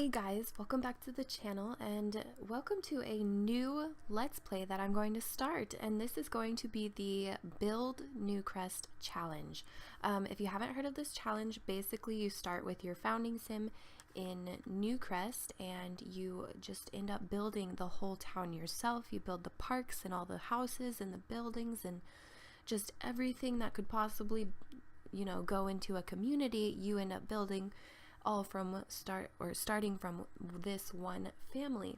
Hey guys, welcome back to the channel and welcome to a new Let's Play that I'm going to start, and this is going to be the Build Newcrest challenge. If you haven't heard of this challenge, basically you start with your founding sim in Newcrest and you just end up building the whole town yourself. You build the parks and all the houses and the buildings and just everything that could possibly, go into a community. You end up building all from starting from this one family,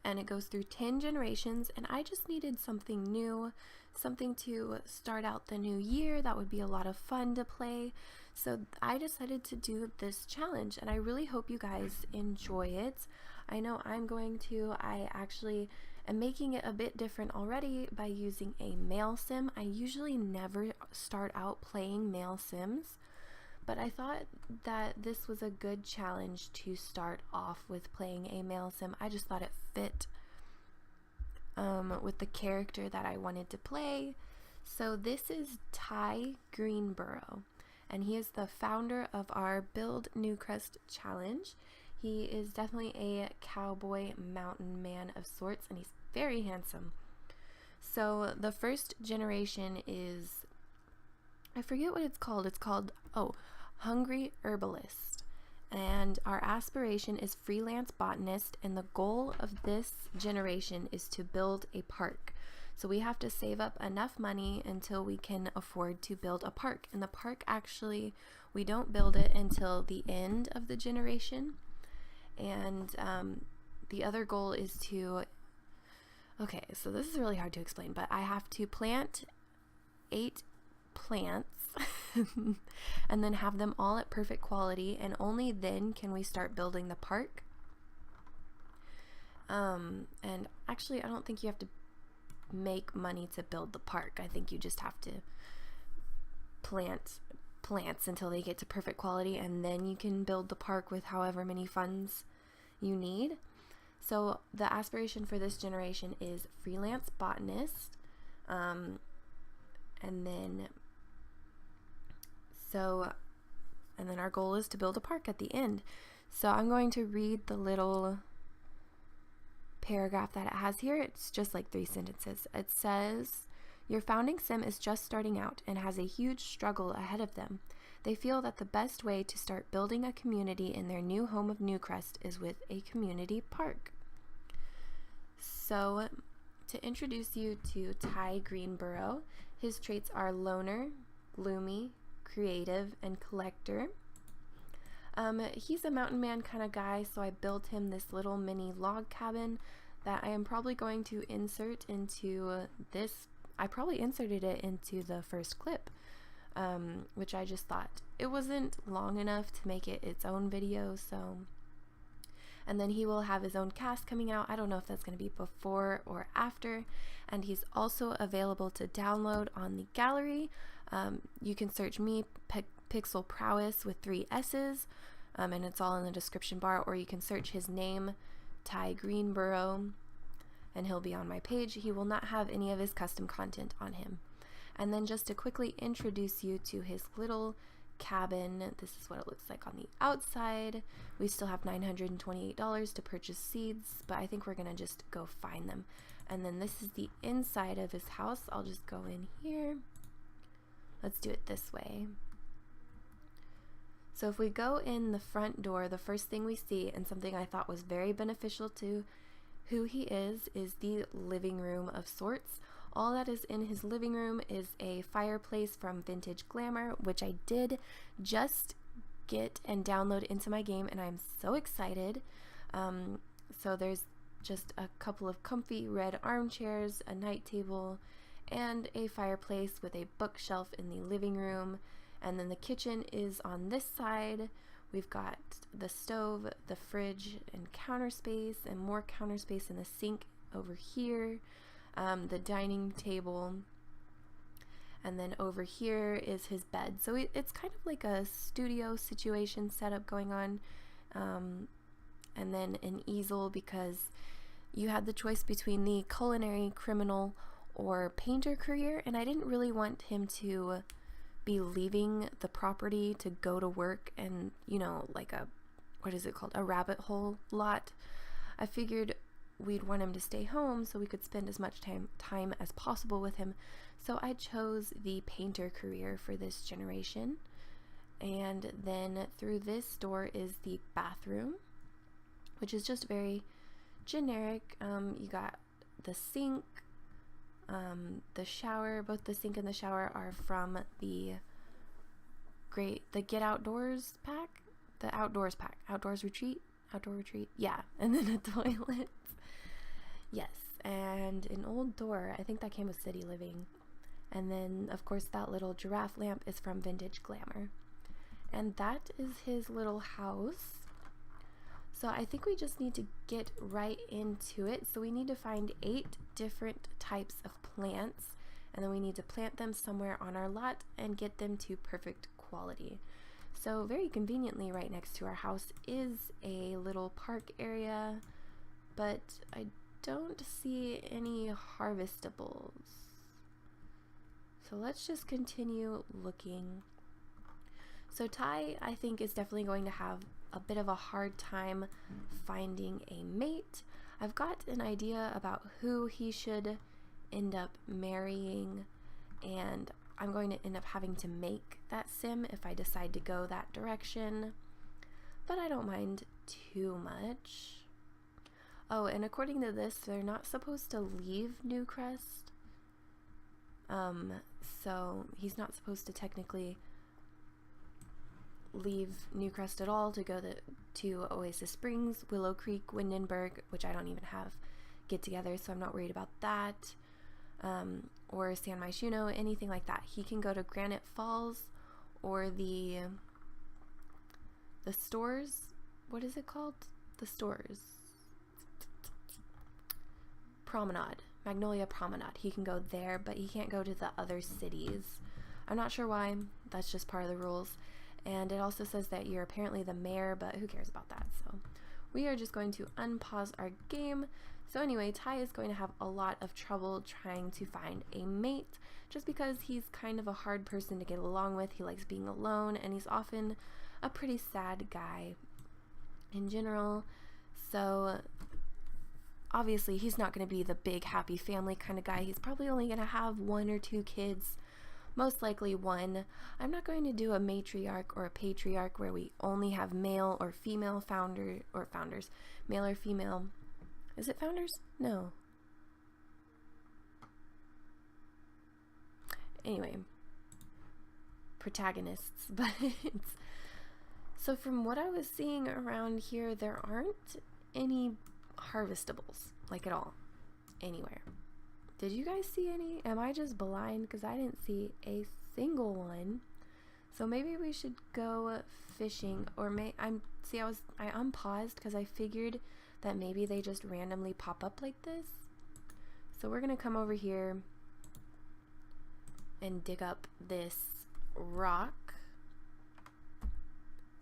and it goes through 10 generations. And I just needed something new, something to start out the new year that would be a lot of fun to play. So I decided to do this challenge, and I really hope you guys enjoy it. I know I'm going to. I actually am making it a bit different already by using a male sim. I usually never start out playing male sims, but I thought that this was a good challenge to start off with playing a male sim. I just thought it fit with the character that I wanted to play. So this is Tai Greenborough, and he is the founder of our Build Newcrest challenge. He is definitely a cowboy mountain man of sorts, and he's very handsome. So the first generation is, I forget what it's called. It's called, Hungry Herbalist. And our aspiration is freelance botanist, and the goal of this generation is to build a park. So we have to save up enough money until we can afford to build a park. And the park, actually, we don't build it until the end of the generation. And the other goal is to, so this is really hard to explain, but I have to plant 8 plants and then have them all at perfect quality, and only then can we start building the park. And actually, I don't think you have to make money to build the park. I think you just have to plant plants until they get to perfect quality, and then you can build the park with however many funds you need. So the aspiration for this generation is freelance botanist, and then our goal is to build a park at the end. So I'm going to read the little paragraph that it has here. It's just like 3 sentences. It says, your founding sim is just starting out and has a huge struggle ahead of them. They feel that the best way to start building a community in their new home of Newcrest is with a community park. So to introduce you to Tai Greenborough, his traits are loner, gloomy, creative, and collector. He's a mountain man kind of guy, so I built him this little mini log cabin that I am probably going to insert into this. I probably inserted it into the first clip, which I just thought it wasn't long enough to make it its own video. So, and then he will have his own cast coming out. I don't know if that's going to be before or after, and he's also available to download on the gallery. You can search me, Pixel Prowess with 3 S's, and it's all in the description bar, or you can search his name, Tai Greenborough, and he'll be on my page. He will not have any of his custom content on him. And then just to quickly introduce you to his little cabin, this is what it looks like on the outside. We still have $928 to purchase seeds, but I think we're gonna just go find them. And then this is the inside of his house. I'll just go in here. Let's do it this way. So if we go in the front door, the first thing we see, and something I thought was very beneficial to who he is the living room of sorts. All that is in his living room is a fireplace from Vintage Glamour, which I did just get and download into my game, and I'm so excited. So there's just a couple of comfy red armchairs, a night table, and a fireplace with a bookshelf in the living room. And then the kitchen is on this side. We've got the stove, the fridge, and counter space, and more counter space in the sink over here. The dining table, and then over here is his bed. So it's kind of like a studio situation setup going on, and then an easel, because you had the choice between the culinary, criminal, or painter career, and I didn't really want him to be leaving the property to go to work and, like a what is it called? A rabbit hole lot. I figured we'd want him to stay home so we could spend as much time as possible with him. So I chose the painter career for this generation. And then through this door is the bathroom, which is just very generic. You got the sink, the shower. Both the sink and the shower are from the Get Outdoors pack, the Outdoors pack, outdoor retreat, yeah. And then a toilet, yes, and an old door. I think that came with City Living. And then of course that little giraffe lamp is from Vintage Glamour. And that is his little house. So I think we just need to get right into it. So we need to find 8 different types of plants, and then we need to plant them somewhere on our lot and get them to perfect quality. So very conveniently, right next to our house is a little park area, but I don't see any harvestables. So let's just continue looking. So Tai, I think, is definitely going to have a bit of a hard time finding a mate. I've got an idea about who he should end up marrying, and I'm going to end up having to make that sim if I decide to go that direction, but I don't mind too much. Oh, and according to this, they're not supposed to leave Newcrest, so he's not supposed to technically leave Newcrest at all to go to Oasis Springs, Willow Creek, Windenburg, which I don't even have get together, so I'm not worried about that, or San Myshuno, anything like that. He can go to Granite Falls or the stores. What is it called? The stores. Promenade. Magnolia Promenade. He can go there, but he can't go to the other cities. I'm not sure why. That's just part of the rules. And it also says that you're apparently the mayor, but who cares about that? So we are just going to unpause our game. So anyway, Tai is going to have a lot of trouble trying to find a mate, just because he's kind of a hard person to get along with. He likes being alone, and he's often a pretty sad guy in general. So obviously he's not going to be the big happy family kind of guy. He's probably only going to have 1 or 2 kids. Most likely 1. I'm not going to do a matriarch or a patriarch where we only have male or female founders, male or female. Is it founders? No. Anyway, protagonists. But so from what I was seeing around here, there aren't any harvestables, like at all, anywhere. Did you guys see any? Am I just blind? Because I didn't see a single one. So maybe we should go fishing, or I unpaused because I figured that maybe they just randomly pop up like this. So we're gonna come over here and dig up this rock,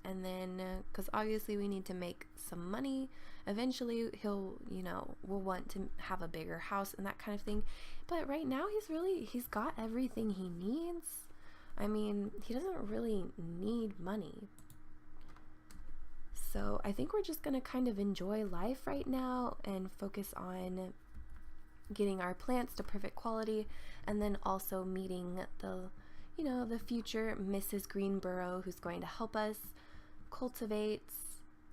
and then because obviously we need to make some money. Eventually we'll want to have a bigger house and that kind of thing, but right now he's got everything he needs. I mean, he doesn't really need money. So I think we're just gonna kind of enjoy life right now and focus on getting our plants to perfect quality, and then also meeting the future Mrs. Greenborough, who's going to help us cultivate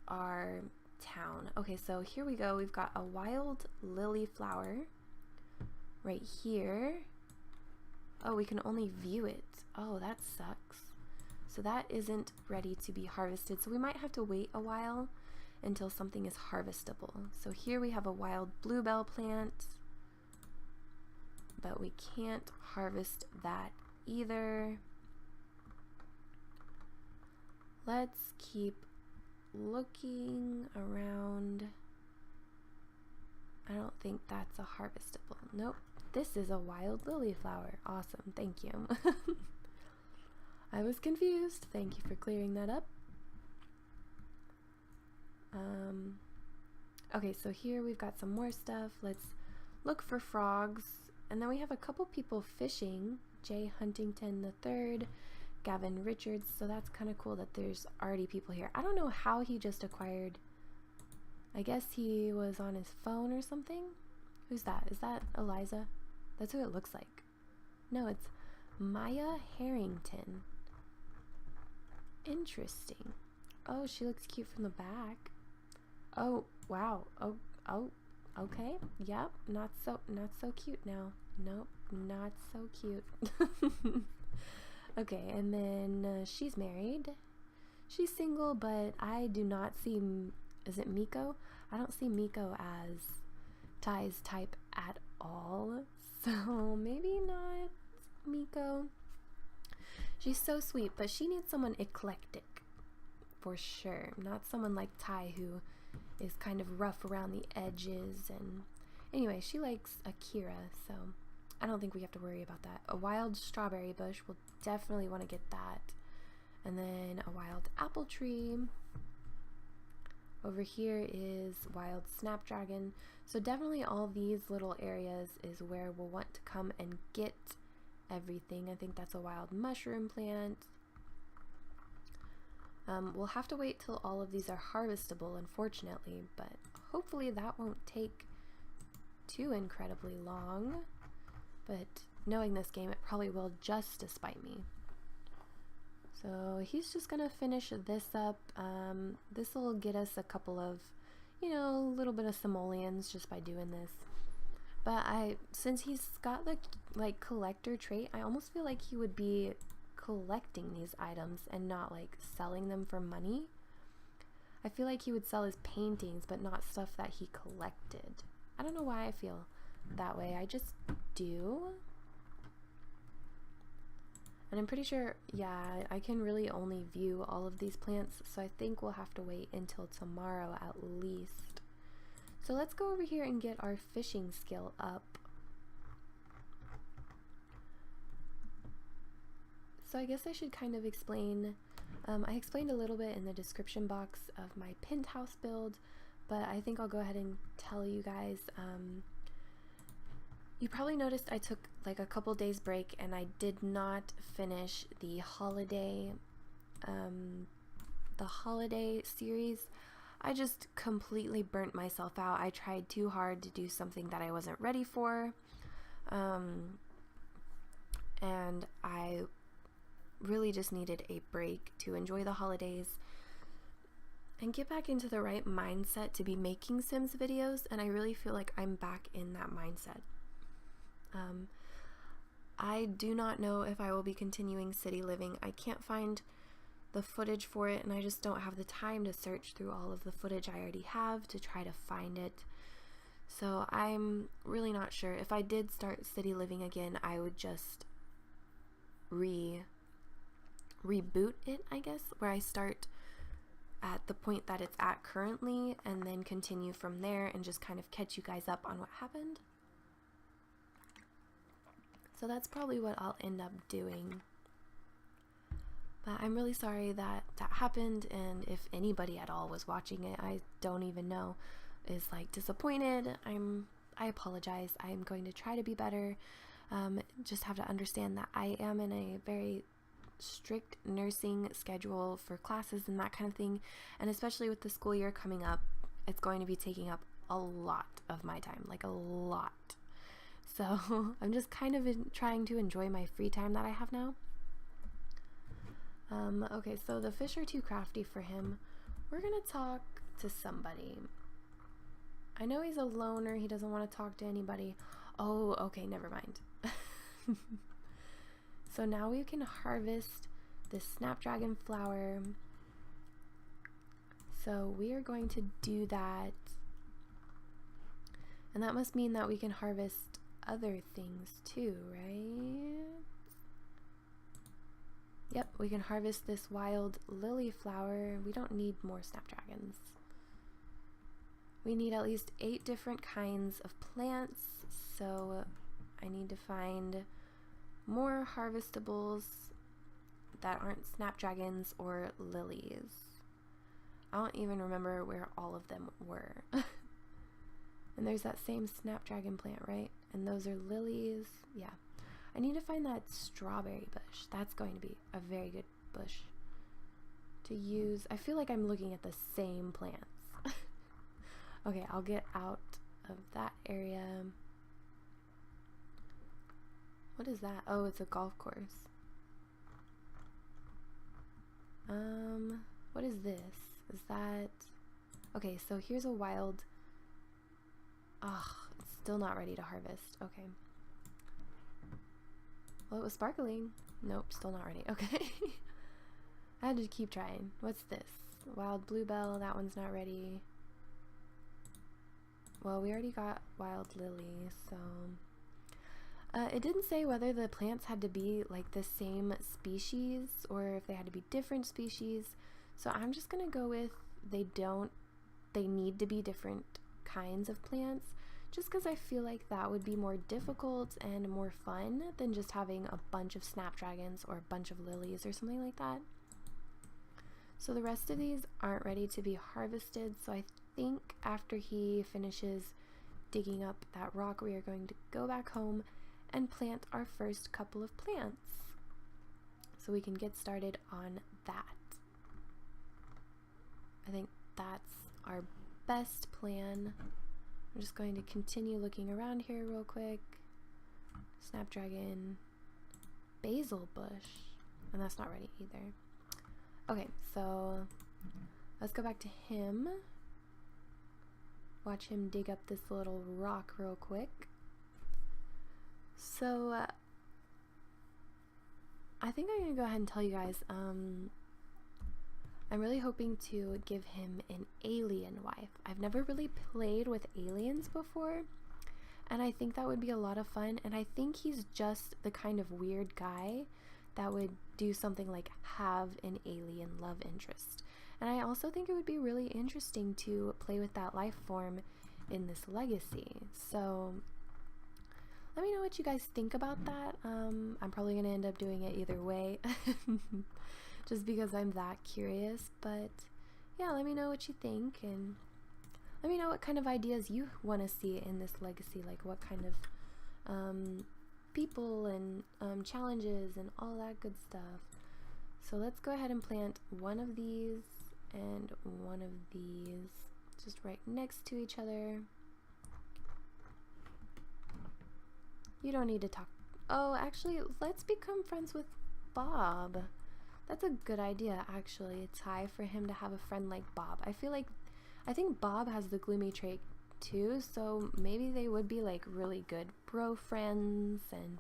our town. Okay, so here we go. We've got a wild lily flower right here. Oh, we can only view it. Oh, that sucks. So that isn't ready to be harvested, so we might have to wait a while until something is harvestable. So here we have a wild bluebell plant, but we can't harvest that either. Let's keep looking around. I don't think that's a harvestable. Nope. This is a wild lily flower. Awesome. Thank you. I was confused. Thank you for clearing that up. Okay, so here we've got some more stuff. Let's look for frogs. And then we have a couple people fishing. Jay Huntington III, Gavin Richards, so that's kind of cool that there's already people here. I don't know how he just acquired. I guess he was on his phone or something. Who's that? Is that Eliza? That's who it looks like. No, it's Maya Harrington. Interesting. Oh, she looks cute from the back. Oh, wow. Oh, okay. Yep, not so cute now. Nope, not so cute. Okay, and then she's married. She's single, but I do not see, is it Miko? I don't see Miko as Tai's type at all, so maybe not Miko. She's so sweet, but she needs someone eclectic, for sure. Not someone like Tai, who is kind of rough around the edges. And anyway, she likes Akira, so I don't think we have to worry about that. A wild strawberry bush, we'll definitely want to get that. And then a wild apple tree. Over here is wild snapdragon. So definitely all these little areas is where we'll want to come and get everything. I think that's a wild mushroom plant. We'll have to wait till all of these are harvestable, unfortunately, but hopefully that won't take too incredibly long. But knowing this game, it probably will, just to spite me. So he's just gonna finish this up. This will get us a couple of, you know, a little bit of simoleons just by doing this. But since he's got the like collector trait, I almost feel like he would be collecting these items and not like selling them for money. I feel like he would sell his paintings, but not stuff that he collected. I don't know why I feel that way. I just do. And I'm pretty sure, yeah, I can really only view all of these plants, so I think we'll have to wait until tomorrow at least. So let's go over here and get our fishing skill up. So I guess I should kind of explain, I explained a little bit in the description box of my penthouse build, but I think I'll go ahead and tell you guys. You probably noticed I took like a couple days break and I did not finish the holiday series. I just completely burnt myself out. I tried too hard to do something that I wasn't ready for, and I really just needed a break to enjoy the holidays and get back into the right mindset to be making Sims videos, and I really feel like I'm back in that mindset. I do not know if I will be continuing city living. I can't find the footage for it, and I just don't have the time to search through all of the footage I already have to try to find it. So I'm really not sure. If I did start city living again, I would just reboot it, I guess, where I start at the point that it's at currently and then continue from there and just kind of catch you guys up on what happened. So that's probably what I'll end up doing. But I'm really sorry that that happened, and if anybody at all was watching it, I don't even know, is like disappointed, I apologize. I am going to try to be better. Just have to understand that I am in a very strict nursing schedule for classes and that kind of thing, and especially with the school year coming up, it's going to be taking up a lot of my time, like a lot. So I'm just kind of trying to enjoy my free time that I have now. Okay, so the fish are too crafty for him. We're gonna talk to somebody. I know he's a loner, he doesn't want to talk to anybody. Oh, okay, never mind. So now we can harvest this snapdragon flower. So we are going to do that. And that must mean that we can harvest other things too, right? Yep, we can harvest this wild lily flower. We don't need more snapdragons. We need at least 8 different kinds of plants, so I need to find more harvestables that aren't snapdragons or lilies. I don't even remember where all of them were. And there's that same snapdragon plant, right? And those are lilies. Yeah. I need to find that strawberry bush. That's going to be a very good bush to use. I feel like I'm looking at the same plants. Okay, I'll get out of that area. What is that? Oh, it's a golf course. What is this? Is that... Okay, so here's a wild... Oh, it's still not ready to harvest. Okay. Well, it was sparkling. Nope, still not ready. Okay. I had to keep trying. What's this? Wild bluebell. That one's not ready. Well, we already got wild lily, so... it didn't say whether the plants had to be like the same species or if they had to be different species. So I'm just gonna go with they need to be different kinds of plants, just because I feel like that would be more difficult and more fun than just having a bunch of snapdragons or a bunch of lilies or something like that. So the rest of these aren't ready to be harvested, so I think after he finishes digging up that rock, we are going to go back home and plant our first couple of plants so we can get started on that. I think that's our best plan. I'm just going to continue looking around here real quick. Snapdragon, basil bush, and that's not ready either. Okay, so let's go back to him. Watch him dig up this little rock real quick. So I think I'm gonna go ahead and tell you guys, I'm really hoping to give him an alien wife. I've never really played with aliens before, and I think that would be a lot of fun, and I think he's just the kind of weird guy that would do something like have an alien love interest. And I also think it would be really interesting to play with that life form in this legacy. So let me know what you guys think about that. I'm probably going to end up doing it either way just because I'm that curious. But yeah, let me know what you think, and let me know what kind of ideas you want to see in this legacy, like what kind of people and challenges and all that good stuff. So let's go ahead and plant one of these and one of these just right next to each other. You don't need to talk. Oh, actually, let's become friends with Bob. That's a good idea, actually. It's high for him to have a friend like Bob. I think Bob has the gloomy trait too, so maybe they would be like really good bro friends. And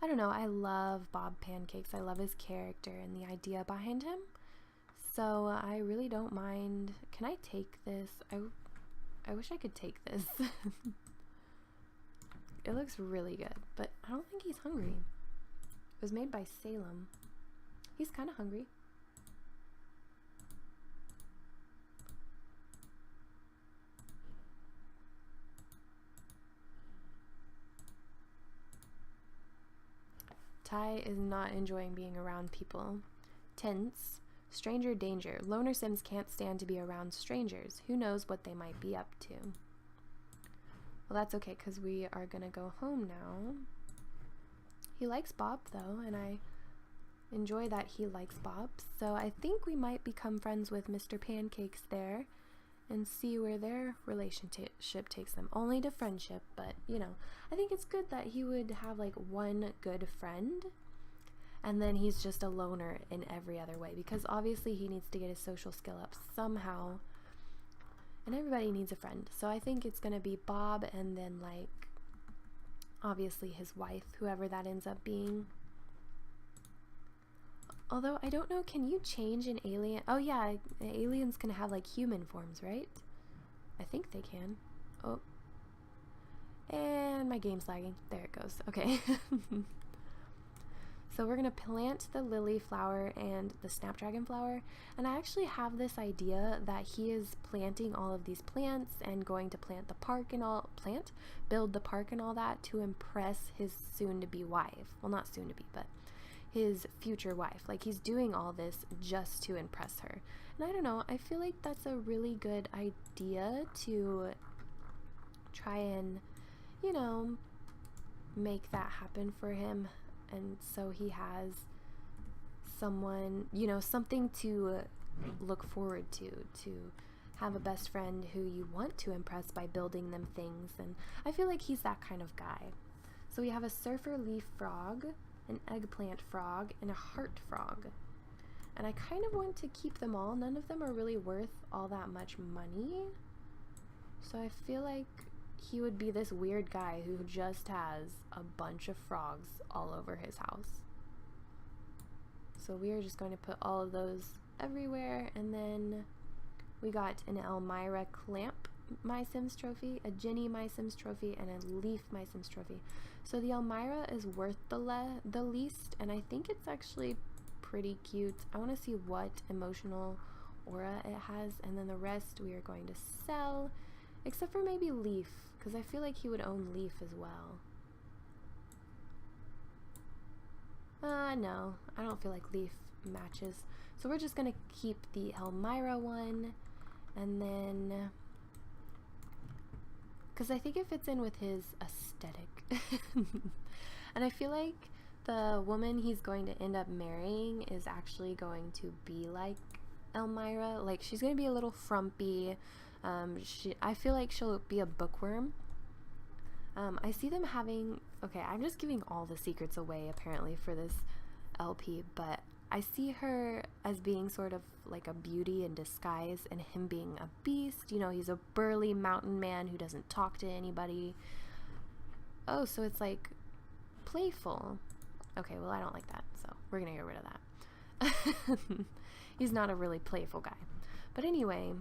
I don't know, I love Bob Pancakes. I love his character and the idea behind him, so I really don't mind. Can I take this? I wish I could take this. It looks really good, but I don't think he's hungry. It was made by Salem. He's kind of hungry. Tai is not enjoying being around people. Tense. Stranger danger. Loner Sims can't stand to be around strangers. Who knows what they might be up to. Well, that's okay, because we are gonna go home now. He likes Bob, though, and I enjoy that he likes Bob. So I think we might become friends with Mr. Pancakes there and see where their relationship takes them. Only to friendship, but, you know, I think it's good that he would have, like, one good friend, and then he's just a loner in every other way, because obviously he needs to get his social skill up somehow, and everybody needs a friend. So I think it's gonna be Bob, and then, like, obviously his wife, whoever that ends up being. Although, I don't know, can you change an alien? Oh yeah, aliens can have, like, human forms, right? I think they can. Oh. And my game's lagging. There it goes. Okay. So we're gonna plant the lily flower and the snapdragon flower, and I actually have this idea that he is planting all of these plants and going to plant the park and all, build the park and all that to impress his soon-to-be wife. Well, not soon-to-be, but his future wife. Like, he's doing all this just to impress her. And I don't know, I feel like that's a really good idea to try and, you know, make that happen for him, and so he has someone, you know, something to look forward to have a best friend who you want to impress by building them things, and I feel like he's that kind of guy. So we have a surfer leaf frog, an eggplant frog, and a heart frog. And I kind of want to keep them all. None of them are really worth all that much money. So I feel like he would be this weird guy who just has a bunch of frogs all over his house. So we are just going to put all of those everywhere. And then we got an Elmira Clamp My Sims trophy, a Ginny My Sims trophy, and a Leaf My Sims trophy. So the Elmira is worth the least, and I think it's actually pretty cute. I want to see what emotional aura it has, and then the rest we are going to sell, except for maybe Leaf, because I feel like he would own Leaf as well. No, I don't feel like Leaf matches. So we're just going to keep the Elmira one, and then, because I think it fits in with his aesthetic. And I feel like the woman he's going to end up marrying is actually going to be like Elmira. Like, she's going to be a little frumpy. I feel like she'll be a bookworm. I see them having, okay, I'm just giving all the secrets away apparently for this LP, but I see her as being sort of like a beauty in disguise, and him being a beast. You know, he's a burly mountain man who doesn't talk to anybody. Oh, so it's like playful. Okay, well, I don't like that, so we're gonna get rid of that. He's not a really playful guy. But anyway,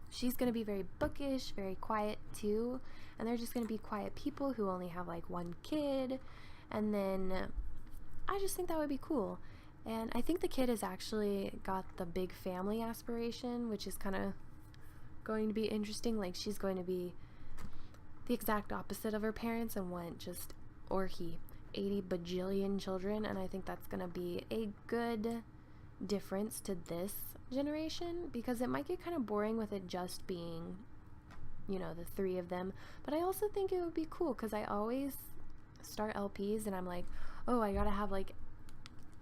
she's gonna be very bookish, very quiet too, and they're just gonna be quiet people who only have like one kid. And then I just think that would be cool. And I think the kid has actually got the big family aspiration, which is kind of going to be interesting. Like, she's going to be the exact opposite of her parents and want just, or he, 80 bajillion children. And I think that's going to be a good difference to this generation, because it might get kind of boring with it just being, you know, the three of them. But I also think it would be cool, because I always start LPs and I'm like, oh, I gotta have like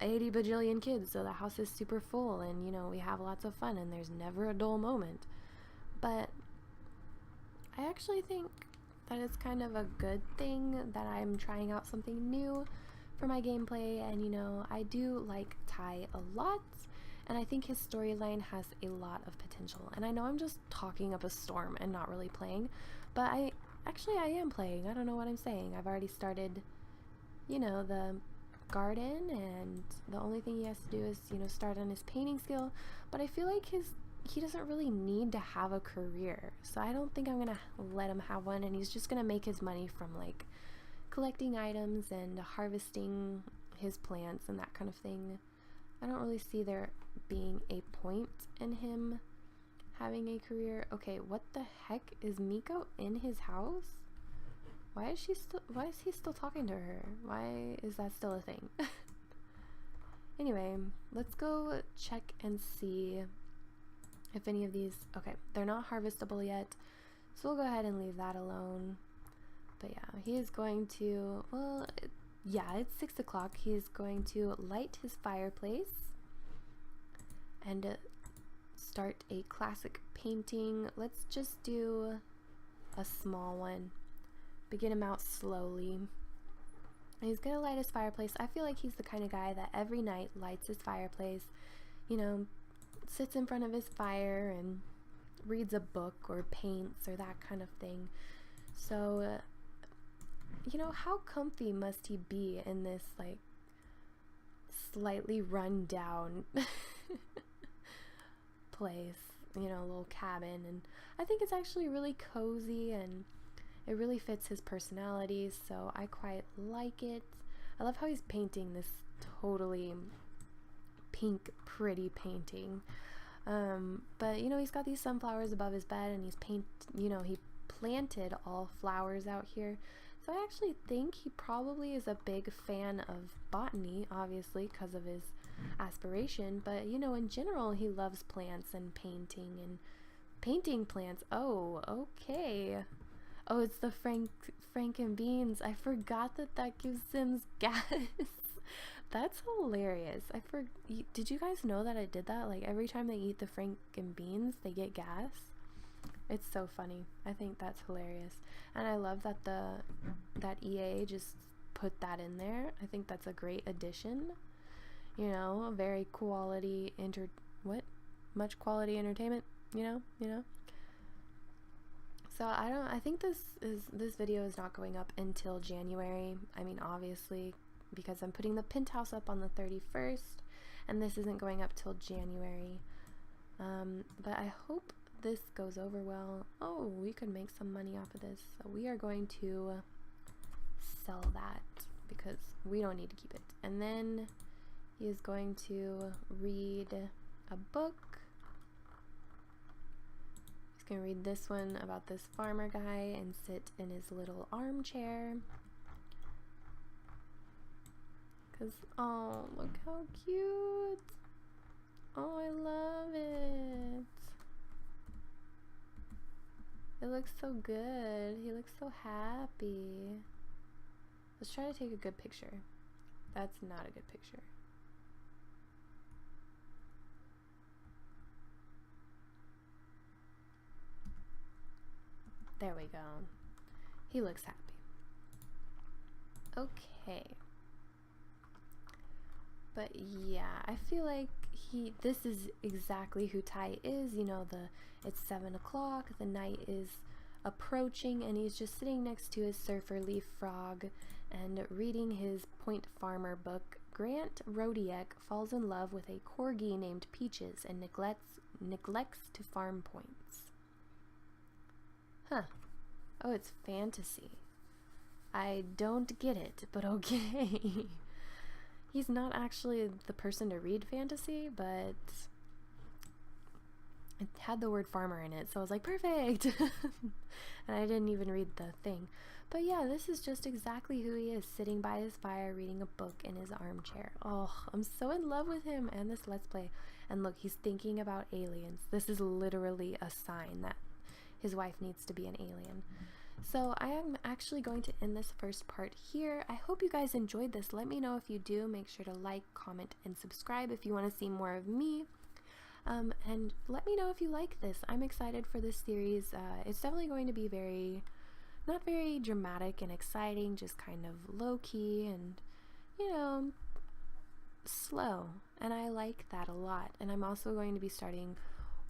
80 bajillion kids so the house is super full, and you know, we have lots of fun and there's never a dull moment. But I actually think that it's kind of a good thing that I'm trying out something new for my gameplay. And you know, I do like Tai a lot, and I think his storyline has a lot of potential. And I know I'm just talking up a storm and not really playing, but I am playing. I don't know what I'm saying. I've already started, you know, the garden, and the only thing he has to do is, you know, start on his painting skill. But I feel like he doesn't really need to have a career, so I don't think I'm gonna let him have one, and he's just gonna make his money from like collecting items and harvesting his plants and that kind of thing. I don't really see there being a point in him having a career. Okay, what the heck? Is Miko in his house? Why is he still talking to her? Why is that still a thing? Anyway, let's go check and see if any of these, okay, they're not harvestable yet, so we'll go ahead and leave that alone. But yeah, he is going to, well, yeah, it's 6 o'clock. He's going to light his fireplace and start a classic painting. Let's just do a small one. Begin him out slowly. And he's gonna light his fireplace. I feel like he's the kind of guy that every night lights his fireplace, you know, sits in front of his fire and reads a book or paints or that kind of thing. So, you know, how comfy must he be in this, like, slightly run down place, you know, a little cabin. And I think it's actually really cozy, and it really fits his personality, so I quite like it. I love how he's painting this totally pink, pretty painting. But you know, he's got these sunflowers above his bed, and he planted all flowers out here. So I actually think he probably is a big fan of botany, obviously, because of his aspiration. But you know, in general, he loves plants and painting and painting plants. Oh, okay. Oh, it's the Franken beans. I forgot that that gives Sims gas. That's hilarious. Did you guys know that it did that? Like every time they eat the Franken beans, they get gas. It's so funny. I think that's hilarious. And I love that that EA just put that in there. I think that's a great addition. You know, very quality much quality entertainment, you know? So I think this video is not going up until January. I mean, obviously, because I'm putting the penthouse up on the 31st, and this isn't going up till January. But I hope this goes over well. Oh, we could make some money off of this. So we are going to sell that because we don't need to keep it. And then he is going to read a book. He's going to read this one about this farmer guy and sit in his little armchair. Because, oh, look how cute. Oh, I love it. It looks so good. He looks so happy. Let's try to take a good picture. That's not a good picture. There we go. He looks happy. Okay. But yeah, I feel like this is exactly who Tai is. You know, it's 7 o'clock, the night is approaching, and he's just sitting next to his surfer leaf frog and reading his Point Farmer book. Grant Rodiek falls in love with a corgi named Peaches and neglects to farm points. Huh. Oh, it's fantasy. I don't get it, but okay. He's not actually the person to read fantasy, but it had the word farmer in it, so I was like, perfect! And I didn't even read the thing. But yeah, this is just exactly who he is, sitting by his fire, reading a book in his armchair. Oh, I'm so in love with him and this Let's Play. And look, he's thinking about aliens. This is literally a sign that his wife needs to be an alien. So I am actually going to end this first part here. I hope you guys enjoyed this. Let me know if you do. Make sure to like, comment, and subscribe if you want to see more of me. And let me know if you like this. I'm excited for this series. It's definitely going to be not very dramatic and exciting, just kind of low-key and, you know, slow. And I like that a lot. And I'm also going to be starting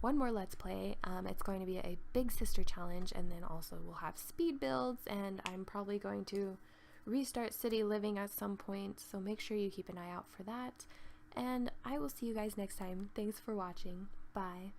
one more Let's Play. It's going to be a Big Sister challenge, and then also we'll have speed builds, and I'm probably going to restart city living at some point, so make sure you keep an eye out for that. And I will see you guys next time. Thanks for watching. Bye.